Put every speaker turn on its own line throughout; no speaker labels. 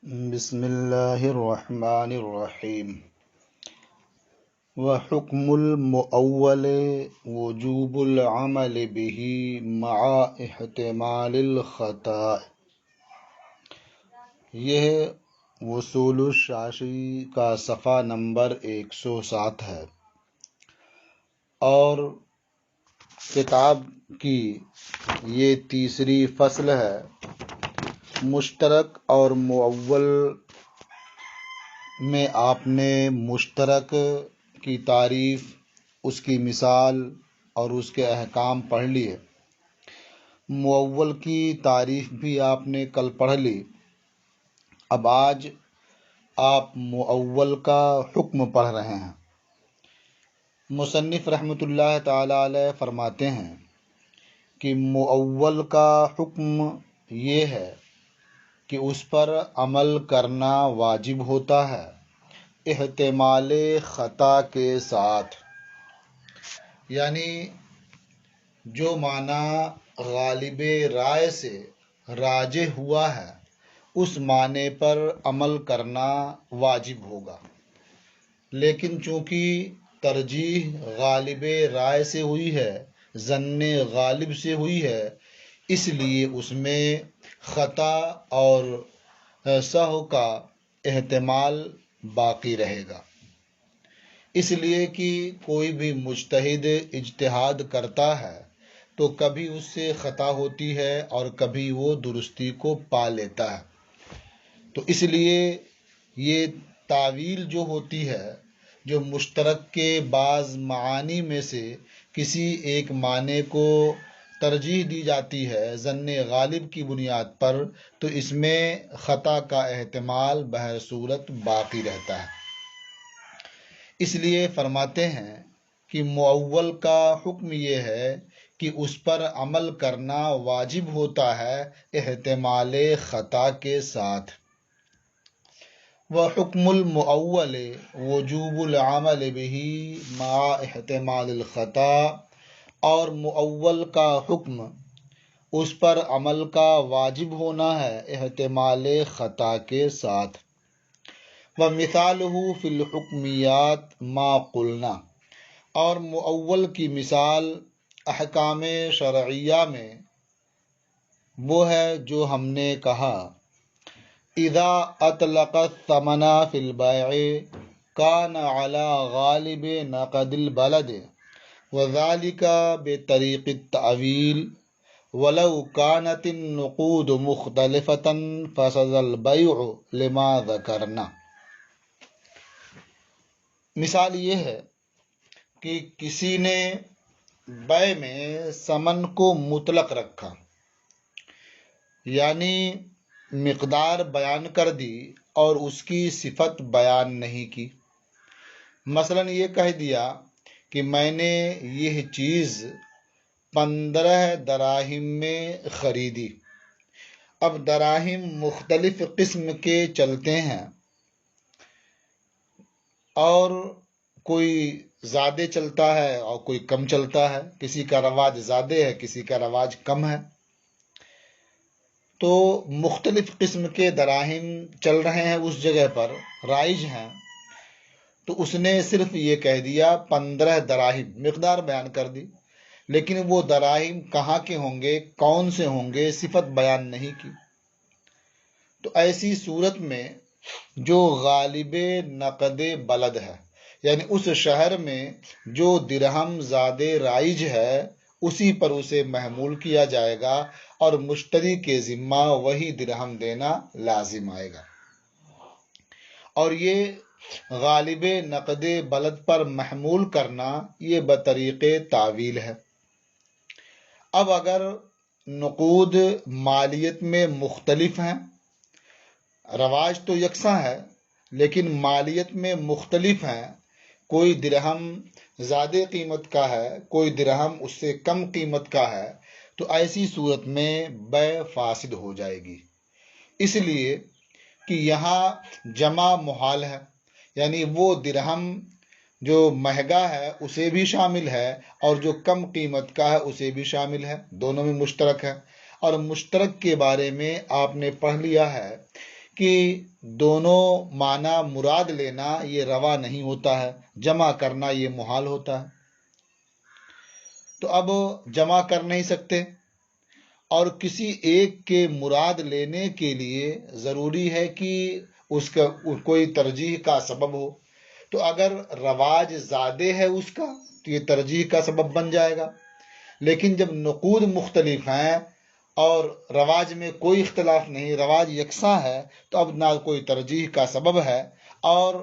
بسم اللہ الرحمن الرحیم وحکم المؤول وجوب العمل به مع احتمال الخطأ۔ یہ وصول الشاشی کا صفحہ نمبر 107 ہے اور کتاب کی یہ تیسری فصل ہے۔ مشترک اور مؤول میں آپ نے مشترک کی تعریف، اس کی مثال اور اس کے احکام پڑھ لیے۔ مؤول کی تعریف بھی آپ نے کل پڑھ لی۔ اب آج آپ مؤول کا حکم پڑھ رہے ہیں۔ مصنف رحمۃ اللہ تعالی علیہ فرماتے ہیں کہ مؤول کا حکم یہ ہے کہ اس پر عمل کرنا واجب ہوتا ہے احتمال خطا کے ساتھ، یعنی جو معنی غالب رائے سے راجح ہوا ہے اس معنی پر عمل کرنا واجب ہوگا، لیکن چونکہ ترجیح غالب رائے سے ہوئی ہے، ظن غالب سے ہوئی ہے، اس لیے اس میں خطا اور سہو کا احتمال باقی رہے گا۔ اس لیے کہ کوئی بھی مجتہد اجتہاد کرتا ہے تو کبھی اس سے خطا ہوتی ہے اور کبھی وہ درستی کو پا لیتا ہے۔ تو اس لیے یہ تعویل جو ہوتی ہے، جو مشترک کے بعض معانی میں سے کسی ایک معنی کو ترجیح دی جاتی ہے ظن غالب کی بنیاد پر، تو اس میں خطا کا احتمال بہر صورت باقی رہتا ہے۔ اس لیے فرماتے ہیں کہ مؤول کا حکم یہ ہے کہ اس پر عمل کرنا واجب ہوتا ہے احتمال خطا کے ساتھ۔ وحکم المؤول وجوب العمل به مع احتمال الخطا، اور مؤول کا حکم اس پر عمل کا واجب ہونا ہے احتمال خطا کے ساتھ۔ ومثالہ فی الحکمیات ما قلنا، اور مؤول کی مثال احکام شرعیہ میں وہ ہے جو ہم نے کہا۔ اذا اطلق الثمن فی البیع کان علی غالب نقد البلد وذلك بطریق التأویل ولو كانت النقود مختلفة فسد البیع لما ذکرنا۔ مثال یہ ہے کہ کسی نے بیع میں ثمن کو مطلق رکھا، یعنی مقدار بیان کر دی اور اس کی صفت بیان نہیں کی۔ مثلا یہ کہہ دیا کہ میں نے یہ چیز 15 دراہم میں خریدی۔ اب دراہم مختلف قسم کے چلتے ہیں اور کوئی زیادہ چلتا ہے اور کوئی کم چلتا ہے، کسی کا رواج زیادہ ہے کسی کا رواج کم ہے، تو مختلف قسم کے دراہم چل رہے ہیں، اس جگہ پر رائج ہیں، تو اس نے صرف یہ کہہ دیا 15 دراہم، مقدار بیان کر دی، لیکن وہ دراہم کہاں کے ہوں گے، کون سے ہوں گے، صفت بیان نہیں کی۔ تو ایسی صورت میں جو غالب نقد بلد ہے، یعنی اس شہر میں جو درہم زیادہ رائج ہے اسی پر اسے محمول کیا جائے گا اور مشتری کے ذمہ وہی درہم دینا لازم آئے گا، اور یہ غالب نقد بلد پر محمول کرنا یہ بطریق تعویل ہے۔ اب اگر نقود مالیت میں مختلف ہیں، رواج تو یکساں ہے لیکن مالیت میں مختلف ہیں، کوئی درہم زیادہ قیمت کا ہے کوئی درہم اس سے کم قیمت کا ہے، تو ایسی صورت میں بیع فاسد ہو جائے گی، اس لیے کہ یہاں جمع محال ہے، یعنی وہ درہم جو مہنگا ہے اسے بھی شامل ہے اور جو کم قیمت کا ہے اسے بھی شامل ہے، دونوں میں مشترک ہے۔ اور مشترک کے بارے میں آپ نے پڑھ لیا ہے کہ دونوں معنی مراد لینا یہ روا نہیں ہوتا ہے، جمع کرنا یہ محال ہوتا ہے۔ تو اب جمع کر نہیں سکتے، اور کسی ایک کے مراد لینے کے لیے ضروری ہے کہ اس کا کوئی ترجیح کا سبب ہو۔ تو اگر رواج زیادہ ہے اس کا تو یہ ترجیح کا سبب بن جائے گا، لیکن جب نقود مختلف ہیں اور رواج میں کوئی اختلاف نہیں، رواج یکساں ہے، تو اب نہ کوئی ترجیح کا سبب ہے اور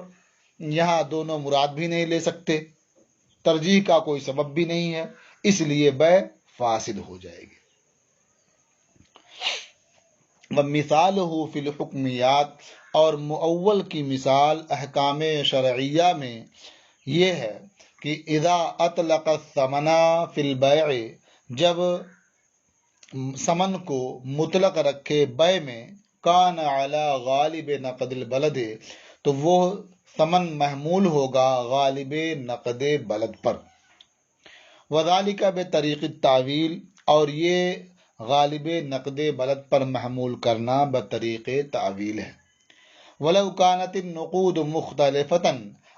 یہاں دونوں مراد بھی نہیں لے سکتے، ترجیح کا کوئی سبب بھی نہیں ہے، اس لیے بیع فاسد ہو جائے گی۔ وَمِثَالُهُ فِي الْحُكْمِيَّاتِ، اور مؤول کی مثال احکام شرعیہ میں یہ ہے کہ اذا اطلق الثمن فی البیع، جب ثمن کو مطلق رکھے بیع میں، کان علی غالب نقد البلد، تو وہ ثمن محمول ہوگا غالب نقد بلد پر، وذالک بطریق التاویل، اور یہ غالب نقد بلد پر محمول کرنا بطریق تعویل ہے۔ وَلَوْ كَانَتِ النُّقُودُ مُخْتَلِفَةً،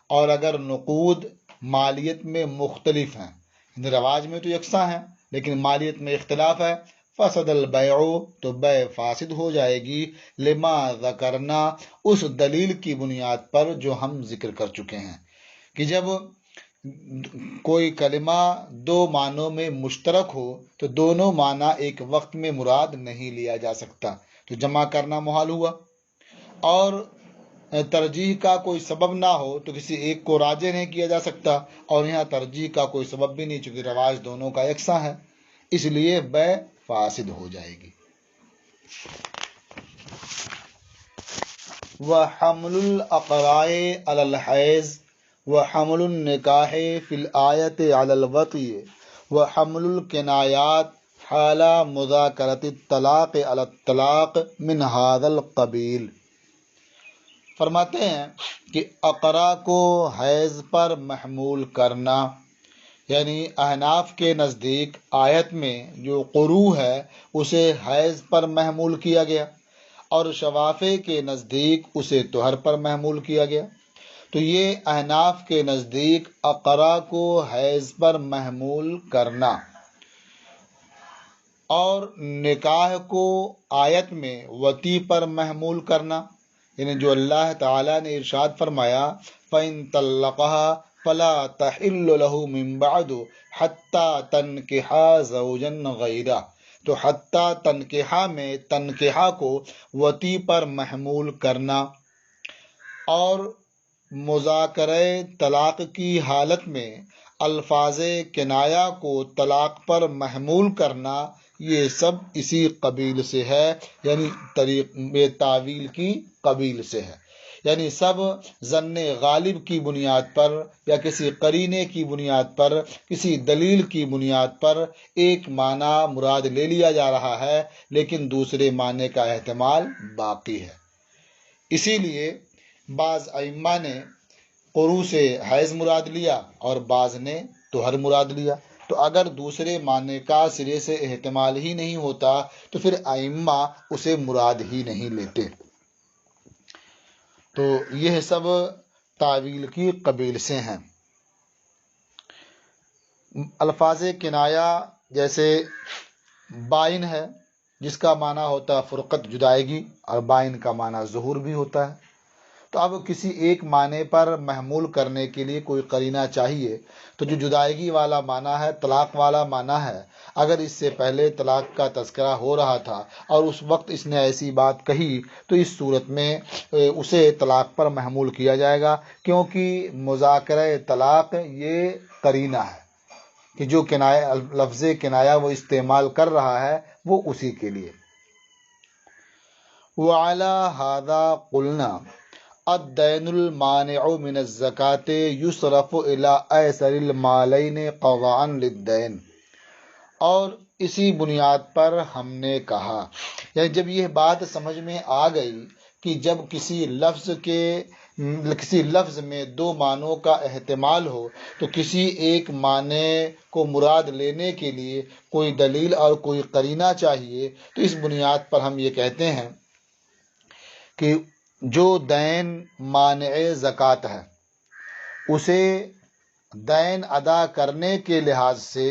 اور اگر نقود مالیت میں مختلف ہیں، رواج میں تو یکساں ہیں لیکن مالیت میں اختلاف ہے، فسد البیع، تو بیع فاسد ہو جائے گی، لما ذکرنا، اس دلیل کی بنیاد پر جو ہم ذکر کر چکے ہیں کہ جب کوئی کلمہ دو معنوں میں مشترک ہو تو دونوں معنی ایک وقت میں مراد نہیں لیا جا سکتا، تو جمع کرنا محال ہوا، اور ترجیح کا کوئی سبب نہ ہو تو کسی ایک کو راجح نہیں کیا جا سکتا، اور یہاں ترجیح کا کوئی سبب بھی نہیں چونکہ رواج دونوں کا یکساں ہے، اس لیے بیع فاسد ہو جائے گی۔ وَحَمْلُ الْأَقْرَاءِ عَلَى الْحَیض، وَحَمْلُ النِّکَاحِ فِی الْآیَةِ عَلَى الْوَطْءِ، وَحَمْلُ الْکِنَایَاتِ حَالَ مُذَاکَرَةِ الطَّلَاقِ عَلَى الطَّلَاق مِنْ هَذَا الْقَبِیلِ۔ فرماتے ہیں کہ اقرا کو حیض پر محمول کرنا، یعنی احناف کے نزدیک آیت میں جو قروء ہے اسے حیض پر محمول کیا گیا، اور شوافع کے نزدیک اسے طہر پر محمول کیا گیا، تو یہ احناف کے نزدیک اقرا کو حیض پر محمول کرنا، اور نکاح کو آیت میں وطی پر محمول کرنا، یعنی جو اللہ تعالیٰ نے ارشاد فرمایا فَإِن طَلَّقَهَا فَلَا تَحِلُّ لَهُ مِن بَعْدُ حَتَّى تَنْكِحَ زَوْجًا غَيْرَهُ، تو حتیٰ تنکحہ میں تنکحہ کو وطی پر محمول کرنا، اور مذاکرہ طلاق کی حالت میں الفاظ کنایہ کو طلاق پر محمول کرنا، یہ سب اسی قبیل سے ہے، یعنی طریق تعویل کی قبیل سے ہے، یعنی سب ظن غالب کی بنیاد پر یا کسی قرینے کی بنیاد پر، کسی دلیل کی بنیاد پر ایک معنی مراد لے لیا جا رہا ہے لیکن دوسرے معنی کا احتمال باقی ہے۔ اسی لیے بعض ائمہ نے قروء سے حیض مراد لیا اور بعض نے طہر مراد لیا، تو اگر دوسرے معنی کا سرے سے احتمال ہی نہیں ہوتا تو پھر ائمہ اسے مراد ہی نہیں لیتے، تو یہ سب تعویل کی قبیل سے ہیں۔ الفاظ کنایہ جیسے بائن ہے، جس کا معنی ہوتا ہے فرقت، جدائیگی، اور بائن کا معنی ظہور بھی ہوتا ہے، تو اب کسی ایک معنی پر محمول کرنے کے لیے کوئی قرینہ چاہیے، تو جو جدائیگی والا معنی ہے، طلاق والا معنی ہے، اگر اس سے پہلے طلاق کا تذکرہ ہو رہا تھا اور اس وقت اس نے ایسی بات کہی تو اس صورت میں اسے طلاق پر محمول کیا جائے گا، کیونکہ مذاکرہ طلاق یہ قرینہ ہے کہ جو کنایہ لفظ کنایہ وہ استعمال کر رہا ہے وہ اسی کے لیے۔ وَعَلَى هَذَا قُلْنَا الدَّيْنُ الْمَانِعُ مِنَ الزَّكَاةِ يُصْرَفُ إِلَىٰ أَيْسَرِ الْمَالَيْنِ قَضَاءً لِلدَّيْنِ، اور اسی بنیاد پر ہم نے کہا، یعنی جب یہ بات سمجھ میں آ گئی کہ جب کسی لفظ میں دو معنوں کا احتمال ہو تو کسی ایک معنی کو مراد لینے کے لیے کوئی دلیل اور کوئی قرینہ چاہیے، تو اس بنیاد پر ہم یہ کہتے ہیں کہ جو دین مانع زکوٰۃ ہے اسے دین ادا کرنے کے لحاظ سے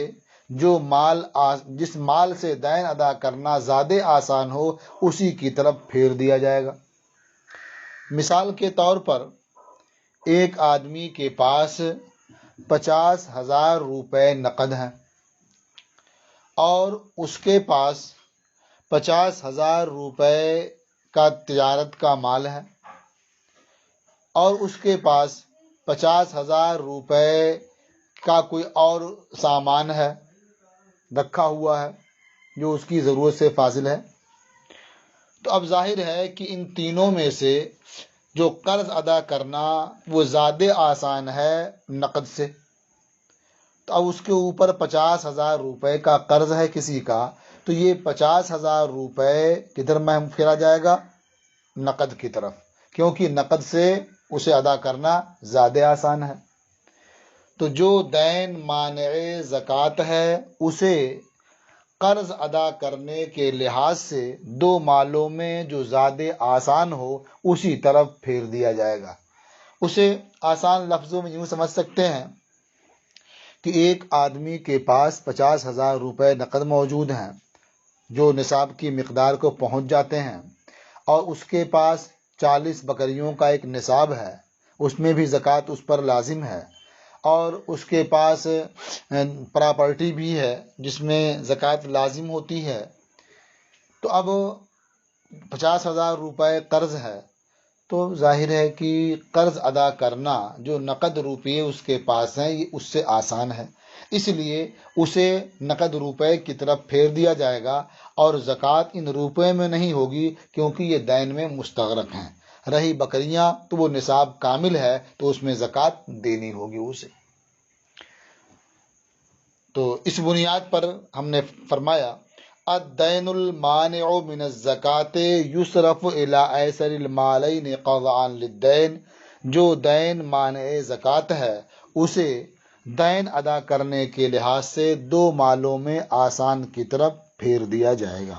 جس مال سے دین ادا کرنا زیادہ آسان ہو اسی کی طرف پھیر دیا جائے گا۔ مثال کے طور پر ایک آدمی کے پاس 50,000 روپے نقد ہیں اور اس کے پاس 50,000 روپے کا تجارت کا مال ہے اور اس کے پاس 50,000 روپے کا کوئی اور سامان ہے رکھا ہوا ہے جو اس کی ضرورت سے فاضل ہے، تو اب ظاہر ہے کہ ان تینوں میں سے جو قرض ادا کرنا وہ زیادہ آسان ہے نقد سے، تو اب اس کے اوپر 50,000 روپے کا قرض ہے کسی کا، تو یہ 50,000 روپے کدھر میں پھیرا جائے گا؟ نقد کی طرف، کیونکہ نقد سے اسے ادا کرنا زیادہ آسان ہے۔ تو جو دین مانع زکوٰۃ ہے اسے قرض ادا کرنے کے لحاظ سے دو مالوں میں جو زیادہ آسان ہو اسی طرف پھیر دیا جائے گا۔ اسے آسان لفظوں میں یوں سمجھ سکتے ہیں کہ ایک آدمی کے پاس 50,000 روپے نقد موجود ہیں جو نصاب کی مقدار کو پہنچ جاتے ہیں، اور اس کے پاس 40 بکریوں کا ایک نصاب ہے، اس میں بھی زکوٰۃ اس پر لازم ہے، اور اس کے پاس پراپرٹی بھی ہے جس میں زکوٰۃ لازم ہوتی ہے، تو اب 50,000 روپے قرض ہے، تو ظاہر ہے کہ قرض ادا کرنا جو نقد روپے اس کے پاس ہیں یہ اس سے آسان ہے، اس لیے اسے نقد روپے کی طرف پھیر دیا جائے گا اور زکوٰۃ ان روپے میں نہیں ہوگی کیونکہ یہ دین میں مستغرق ہیں۔ رہی بکریاں تو وہ نصاب کامل ہے تو اس میں زکوٰۃ دینی ہوگی اسے۔ تو اس بنیاد پر ہم نے فرمایا الدین المانع من الزکوٰۃ یصرف الی ایسر المالین قضاء للدین، جو دین مانع زکوٰۃ ہے اسے دین ادا کرنے کے لحاظ سے دو مالوں میں آسان کی طرف پھیر دیا جائے گا۔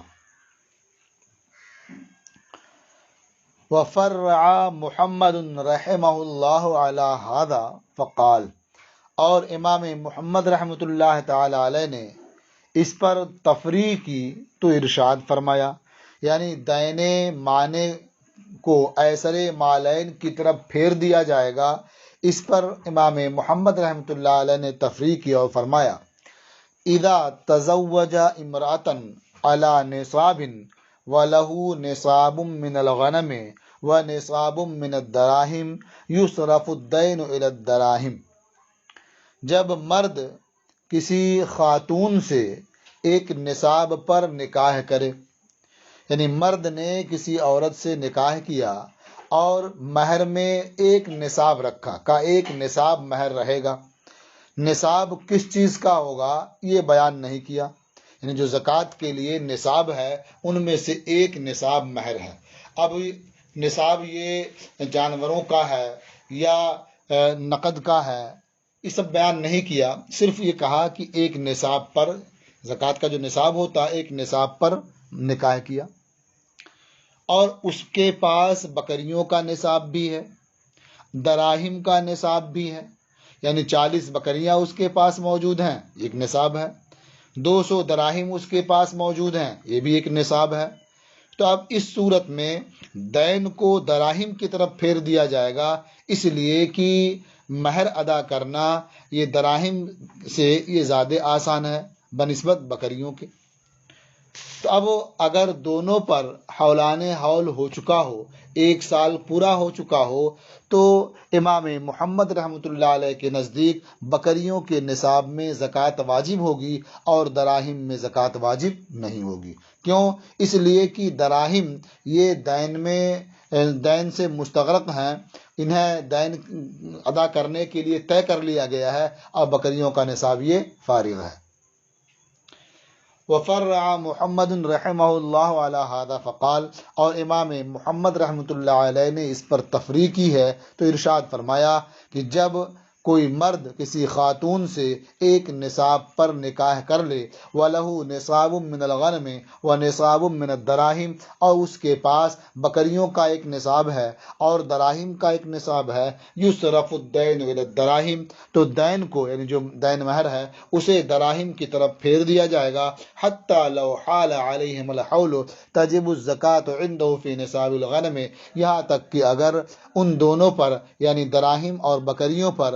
وفرع محمد رحمہ اللہ علی ھذا فقال، اور امام محمد رحمۃ اللہ تعالی علیہ نے اس پر تفریع کی تو ارشاد فرمایا، یعنی دین مانع کو ایسر مالین کی طرف پھیر دیا جائے گا، اس پر امام محمد رحمۃ اللہ علیہ نے تفریع کی اور فرمایا اذا تزوج امرأة علی نصاب وله نصاب من الغنم ونصاب من الدراہم یصرف الدین الی الدراہم، جب مرد کسی خاتون سے ایک نصاب پر نکاح کرے، یعنی مرد نے کسی عورت سے نکاح کیا اور مہر میں ایک نصاب رکھا، کا ایک نصاب مہر رہے گا، نصاب کس چیز کا ہوگا یہ بیان نہیں کیا، یعنی جو زکوٰۃ کے لیے نصاب ہے ان میں سے ایک نصاب مہر ہے۔ اب نصاب یہ جانوروں کا ہے یا نقد کا ہے یہ سب بیان نہیں کیا، صرف یہ کہا کہ ایک نصاب پر، زکوٰۃ کا جو نصاب ہوتا ہے ایک نصاب پر نکاح کیا، اور اس کے پاس بکریوں کا نصاب بھی ہے، دراہم کا نصاب بھی ہے، یعنی 40 بکریاں اس کے پاس موجود ہیں ایک نصاب ہے، 200 دراہم اس کے پاس موجود ہیں یہ بھی ایک نصاب ہے۔ تو اب اس صورت میں دین کو دراہم کی طرف پھیر دیا جائے گا، اس لیے کہ مہر ادا کرنا یہ دراہم سے یہ زیادہ آسان ہے بنسبت بکریوں کے۔ تو اب اگر دونوں پر حولان حول ہو چکا ہو، ایک سال پورا ہو چکا ہو، تو امام محمد رحمۃ اللہ علیہ کے نزدیک بکریوں کے نصاب میں زکوٰۃ واجب ہوگی اور دراہم میں زکوٰۃ واجب نہیں ہوگی۔ کیوں؟ اس لیے کہ دراہم یہ دین سے مستغرق ہیں، انہیں دین ادا کرنے کے لیے طے کر لیا گیا ہے، اور بکریوں کا نصاب یہ فارغ ہے۔ وفرع محمد رحمہ اللہ علی ھذا فقال، اور امام محمد رحمۃ اللہ علیہ نے اس پر تفریع کی ہے تو ارشاد فرمایا کہ جب کوئی مرد کسی خاتون سے ایک نصاب پر نکاح کر لے وَلَهُ نِصَابٌ مِّنَ الْغَنَمِ وَنِصَابٌ مِّنَ الدَّرَاهِمِ، اور اس کے پاس بکریوں کا ایک نصاب ہے اور دراہم کا ایک نصاب ہے، یُصْرَفُ الدَّيْنُ إِلَى الدَّرَاهِمِ، تو دین کو یعنی جو دین مہر ہے اسے دراہم کی طرف پھیر دیا جائے گا، حَتَّى لَوْ حَالَ عَلَيْهِمُ الْحَوْلُ تَجِبُ الزَّكَاةُ عِنْدَهُ فِي نِصَابِ الْغَنَمِ، یہاں تک کہ اگر ان دونوں پر یعنی دراہم اور بکریوں پر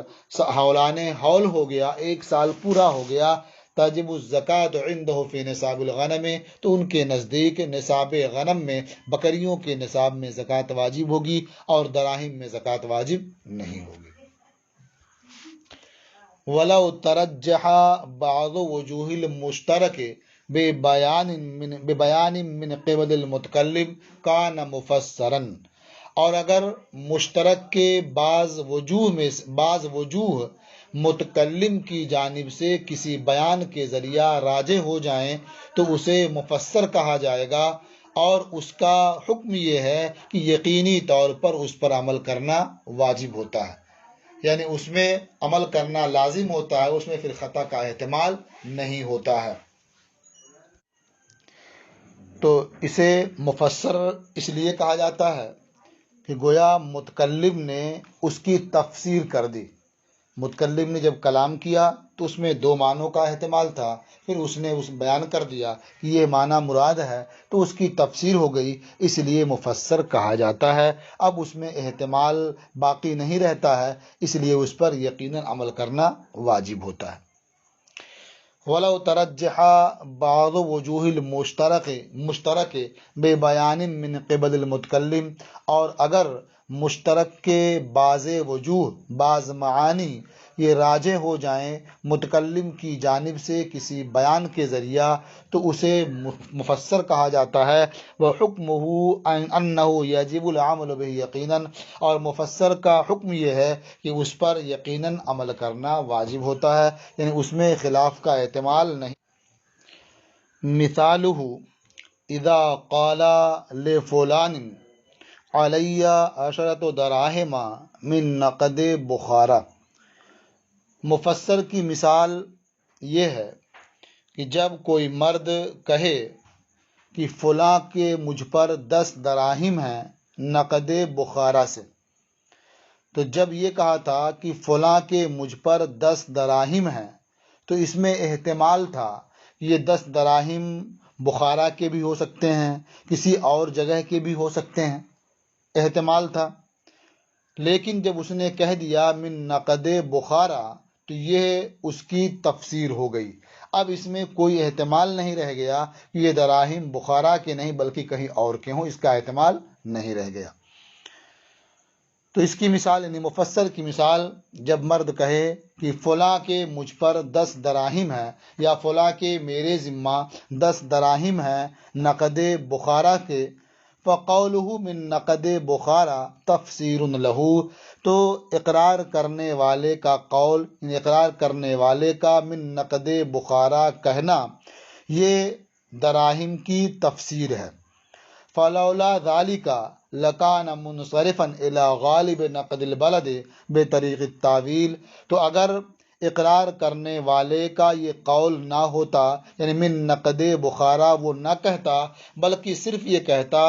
حولان حول ہو گیا، ایک سال پورا ہو گیا، تجب الزکوٰۃ عنده فی نصاب الغنم، تو ان کے نزدیک نصاب غنم میں بکریوں کے نصاب میں زکوٰۃ واجب ہوگی اور دراہم میں زکوٰۃ واجب نہیں ہوگی۔ وَلَوْ تَرَجَّحَ بَعْضُ وُجُوهِ الْمُشْتَرَكِ بِبَيَانٍ مِّن قِبَلِ الْمُتَكَلِّمِ كَانَ مُفَسَّرًا، اور اگر مشترک کے بعض وجوہ متکلم کی جانب سے کسی بیان کے ذریعہ راجح ہو جائیں تو اسے مفسر کہا جائے گا، اور اس کا حکم یہ ہے کہ یقینی طور پر اس پر عمل کرنا واجب ہوتا ہے، یعنی اس میں عمل کرنا لازم ہوتا ہے، اس میں پھر خطا کا احتمال نہیں ہوتا ہے۔ تو اسے مفسر اس لیے کہا جاتا ہے کہ گویا متکلم نے اس کی تفسیر کر دی۔ متکلم نے جب کلام کیا تو اس میں دو معنوں کا احتمال تھا، پھر اس نے بیان کر دیا کہ یہ معنی مراد ہے تو اس کی تفسیر ہو گئی، اس لیے مفسر کہا جاتا ہے۔ اب اس میں احتمال باقی نہیں رہتا ہے، اس لیے اس پر یقیناً عمل کرنا واجب ہوتا ہے۔ وَلَوْ تَرَجَّحَ بَعْضُ وُجُوهِ الْمُشْتَرَكِ بِبَيَانٍ مِّن قِبَلِ الْمُتَكَلِّمِ، اور اگر مشترک کے بعض وجوہ بعض معانی یہ راجح ہو جائیں متکلم کی جانب سے کسی بیان کے ذریعہ تو اسے مفسر کہا جاتا ہے۔ وَحُكْمُهُ أَنَّهُ يَجِبُ الْعَمَلُ بِهِ يَقِينًا، اور مفسر کا حکم یہ ہے کہ اس پر یقیناً عمل کرنا واجب ہوتا ہے، یعنی اس میں خلاف کا احتمال نہیں۔ مثالہ اذا قال لفلان علی عشرۃ دراہم من نقد بخارا، مفسر کی مثال یہ ہے کہ جب کوئی مرد کہے کہ فلاں کے مجھ پر 10 دراہم ہیں نقد بخارا سے، تو جب یہ کہا تھا کہ فلاں کے مجھ پر 10 دراہم ہیں تو اس میں احتمال تھا کہ یہ 10 دراہم بخارا کے بھی ہو سکتے ہیں، کسی اور جگہ کے بھی ہو سکتے ہیں، احتمال تھا۔ لیکن جب اس نے کہہ دیا من نقد بخارا تو یہ اس کی تفسیر ہو گئی، اب اس میں کوئی احتمال نہیں رہ گیا کہ یہ دراہم بخارا کے نہیں بلکہ کہیں اور کے ہوں، اس کا احتمال نہیں رہ گیا۔ تو اس کی مثال یعنی مفسر کی مثال، جب مرد کہے کہ فلاں کے مجھ پر 10 دراہم ہیں یا فلاں کے میرے ذمہ 10 دراہم ہیں نقد بخارا کے، فَقَوْلُهُ مِن نَقَدِ بُخَارَى تَفْسِيرٌ لَهُ، تو اقرار کرنے والے کا قول، اقرار کرنے والے کا من نقد بخارا کہنا یہ دراہم کی تفسیر ہے۔ فَلَوْلَا ذَلِكَ لَكَانَ مُنصَرِفًا إِلَى غَالِبِ نَقْدِ الْبَلَدِ بِطَرِيقِ التَّأْوِيلِ، تو اگر اقرار کرنے والے کا یہ قول نہ ہوتا، یعنی من نقد بخارا وہ نہ کہتا بلکہ صرف یہ کہتا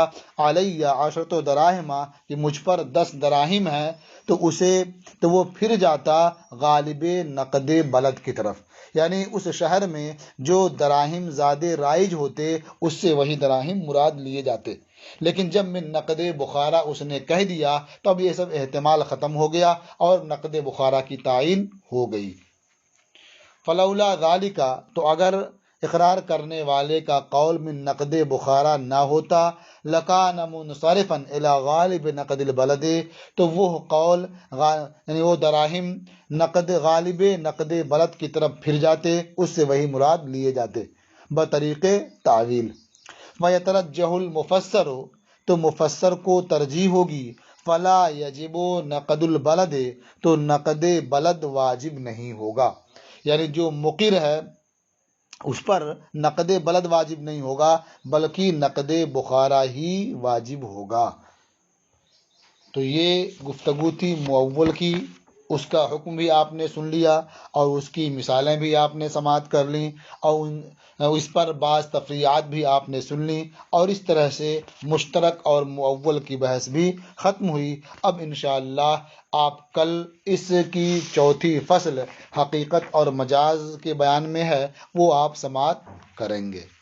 علی عشرۃ دراہم کہ مجھ پر 10 دراہم ہیں، تو وہ پھر جاتا غالب نقد بلد کی طرف، یعنی اس شہر میں جو دراہم زیادہ رائج ہوتے اس سے وہی دراہم مراد لیے جاتے۔ لیکن جب من نقد بخارا اس نے کہہ دیا تو اب یہ سب احتمال ختم ہو گیا اور نقد بخارا کی تعین ہو گئی۔ فلولا ذالک، تو اگر اقرار کرنے والے کا قول من نقد بخارا نہ ہوتا، لکان منصرفا الی غالب نقد البلد، تو وہ قول یعنی وہ دراہم غالب نقد بلد کی طرف پھر جاتے، اس سے وہی مراد لیے جاتے بطریق تعویل۔ وَيَتَرَجَّحُ الْمُفَسَّرُ، تو مفسر کو ترجیح ہوگی، فلا یجب نقد البلد، تو نقد بلد واجب نہیں ہوگا، یعنی جو مقر ہے اس پر نقد بلد واجب نہیں ہوگا بلکہ نقد بخارا ہی واجب ہوگا۔ تو یہ گفتگو تھی مؤول کی اس کا حکم بھی آپ نے سن لیا اور اس کی مثالیں بھی آپ نے سماعت کر لیں اور اس پر بعض تفریعات بھی آپ نے سن لیں اور اس طرح سے مشترک اور مؤول کی بحث بھی ختم ہوئی۔ اب انشاءاللہ آپ کل اس کی چوتھی فصل حقیقت اور مجاز کے بیان میں ہے، وہ آپ سماعت کریں گے۔